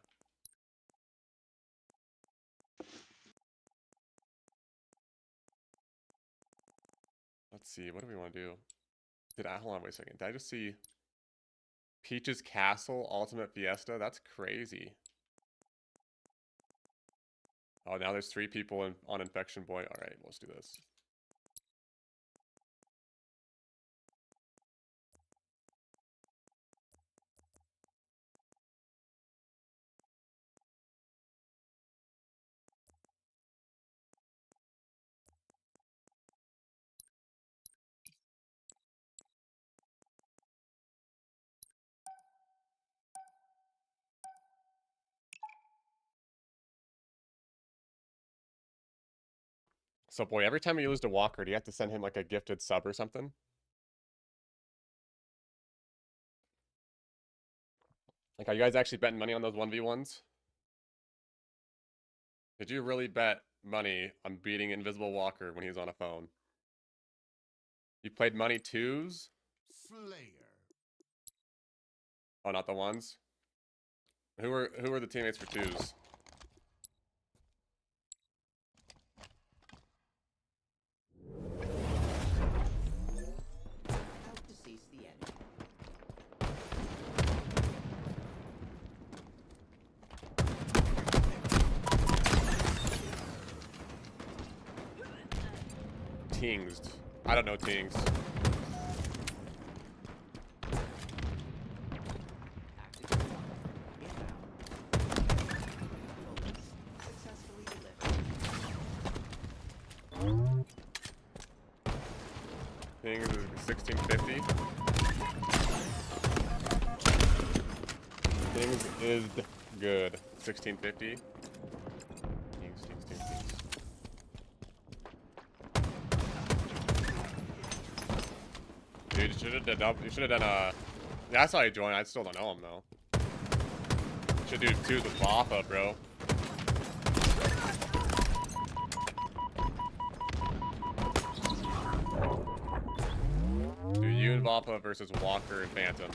Let's see, what do we want to do? Hold on, wait a second. Did I just see Peach's Castle Ultimate Fiesta? That's crazy. Oh, now there's 3 people on Infection Boy. Alright, let's do this. So, boy, every time you lose to Walker, do you have to send him, like, a gifted sub or something? Like, are you guys actually betting money on those 1v1s? Did you really bet money on beating Invisible Walker when he was on a phone? You played money 2s? Slayer. Oh, not the 1s? Who were the teammates for 2s? Help to seize the enemy. Tingsed. I don't know Tings. Active inbound. Focus. Successfully delivered. Tings is 1650. Tings is good. 1650. Tings. Dude, you should have done a. Yeah, I saw you join. I still don't know him though. Should do 2s with Baffa, bro. Dude, you and Baffa versus Walker and Phantom.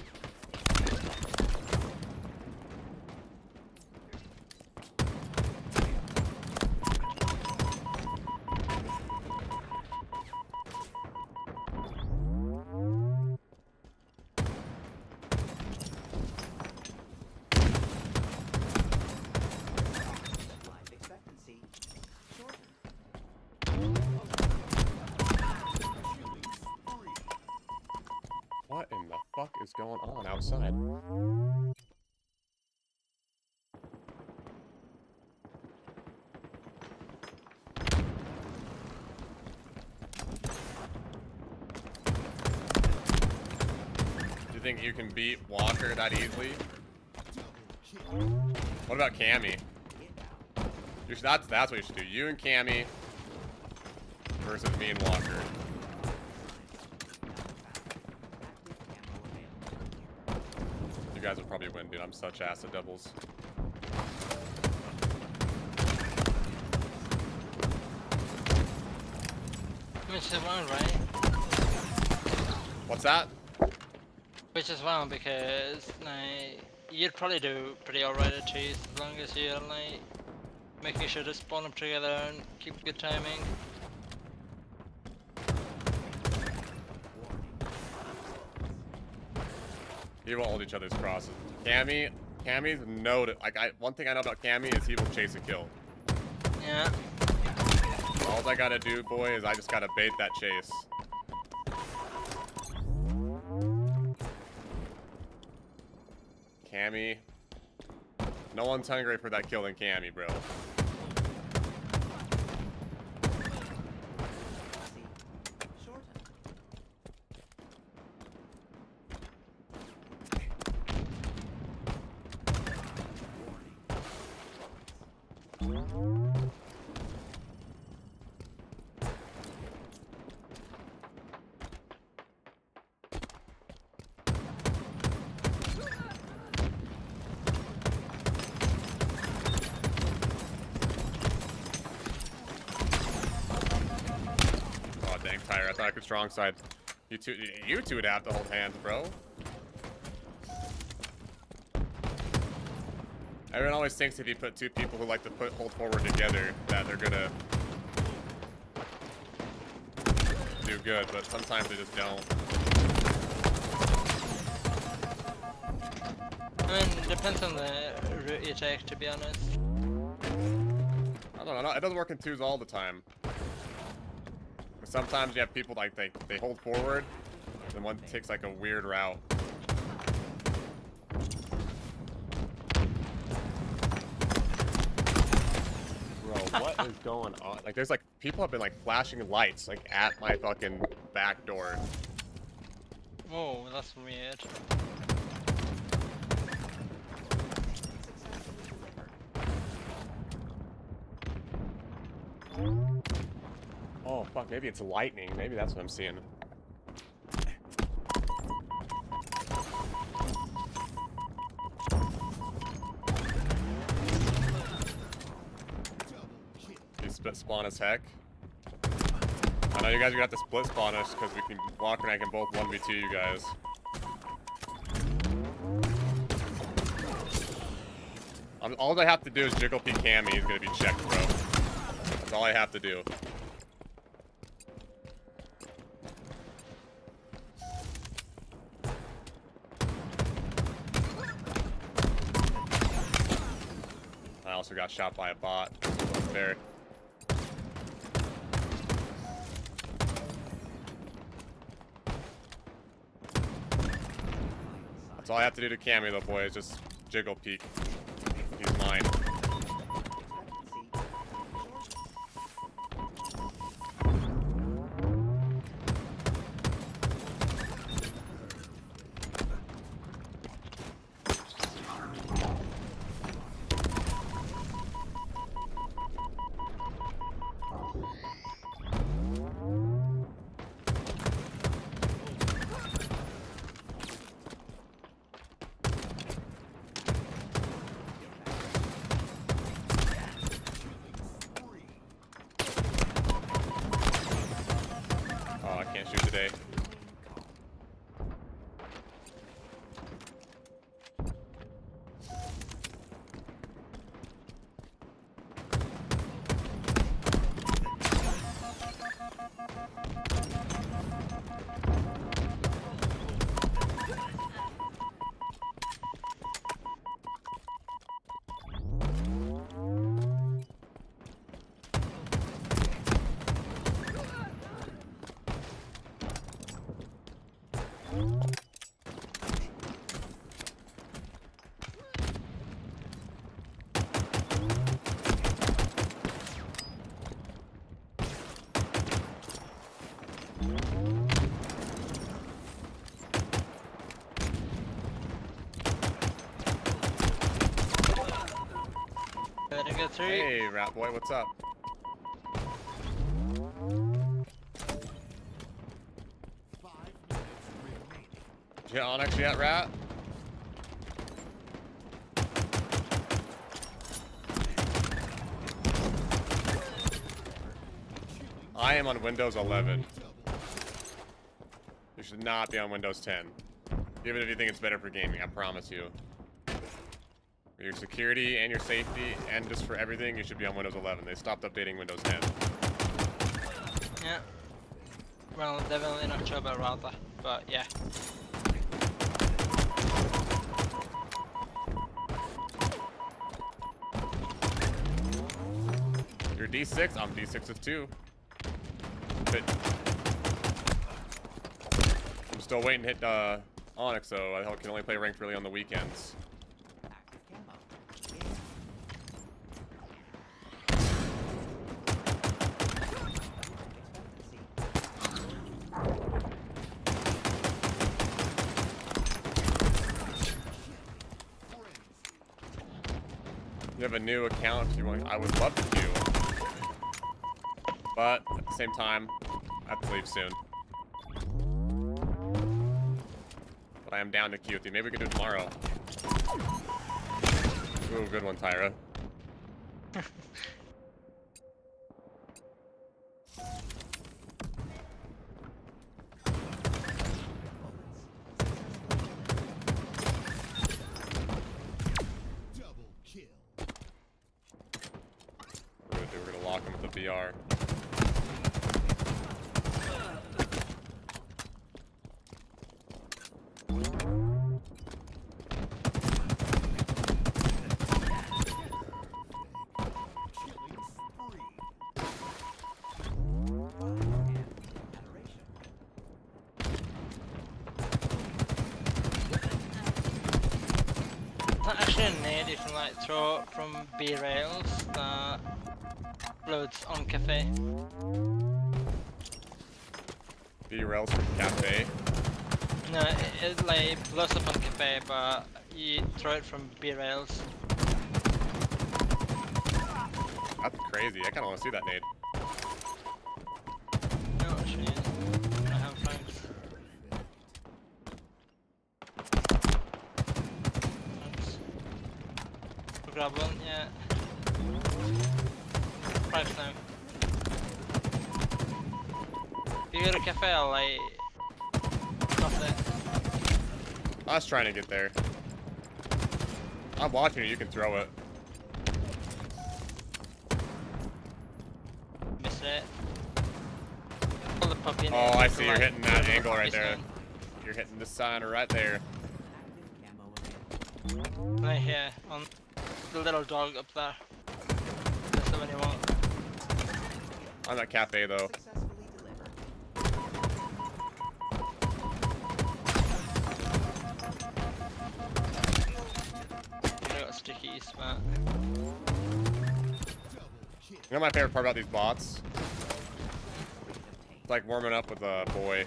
Life expectancy shortened. What in the fuck is going on outside? Do you think you can beat Walker that easily? What about Cammy? Inbound. That's what you should do. You and Cammy versus me and Walker. Active ammo available. You guys would probably win, dude. I'm such ass at doubles. Which is well, right? What's that? Which is well because like you'd probably do pretty alright at cheese as long as you're like making sure to spawn them together and keep good timing. You won't hold each other's crosses. Cammy's one thing I know about Cammy is he will chase a kill. Yeah. All I gotta do, boy, is I just gotta bait that chase. Cammy. No one's hungry for that kill than Cammy, bro. Shorten. Oh dang, Tyre, I thought I could strong side. You two would have to hold hands, bro. Everyone always thinks if you put two people who like to hold forward together that they're gonna do good, but sometimes they just don't. I mean, depends on the route you take, to be honest. I don't know, it doesn't work in twos all the time. Sometimes you have people like they hold forward, and one takes like a weird route. Bro, what is going on? Like, there's like people have been like flashing lights like at my fucking back door. Whoa, that's weird. Oh fuck, maybe it's lightning. Maybe that's what I'm seeing. You split spawn as heck. I know you guys are gonna have to split spawn us because we can Walker and I can both 1v2 you guys. All I have to do is jiggle peek Cammy. He's gonna be checked, bro. That's all I have to do. I also got shot by a bot. That's fair. That's all I have to do to Cammy, though, boy, is just jiggle peek. He's mine. Oh, I can't shoot today. Better get through. Hey, Rat Boy, what's up? 5 minutes remaining. You Onyx yet, Rat? I am on Windows 11. You should not be on Windows 10. Even if you think it's better for gaming, I promise you. For your security and your safety and just for everything, you should be on Windows 11. They stopped updating Windows 10. Yeah. Well, definitely not sure about Router, but yeah. You're D6, I'm D6 2. But I'm still waiting to hit Onyx, so I can only play ranked really on the weekends. Active camo. You have a new account if you want. I would love to do. But at the same time, I have to leave soon. But I am down to queue with you. Maybe we can do it tomorrow. Ooh, good one, Tyra. Double kill. We're gonna lock him with the BR. Killing spree. Adoration. It's not actually a nade you can like throw from B rails that loads on cafe. B-Rails from Cafe. No, it like blows up on cafe, but you throw it from B rails. That's crazy. I kind of want to see that nade. No, actually, I have flanks. Thanks. We'll grab one, yeah. Flanks now. If you go to cafe, I'll like stop there. I was trying to get there. I'm watching you. You can throw it. Missed it. Pull the puppy in Oh, it, I so, see. You're like, hitting that go angle puppy right there. stand. You're hitting the sign right there. Active camo available. Right here, on the little dog up there. That's the one you want. I'm at Cafe though. Successfully delivered. You got sticky smart. You know my favorite part about these bots? It's like warming up with a boy.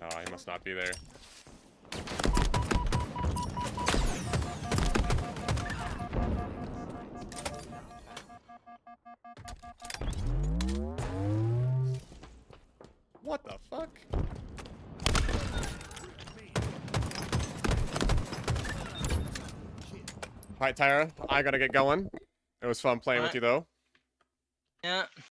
Oh, he must not be there. What the fuck? Alright, Tyra, I gotta get going. It was fun playing with Alright. you though. Yeah.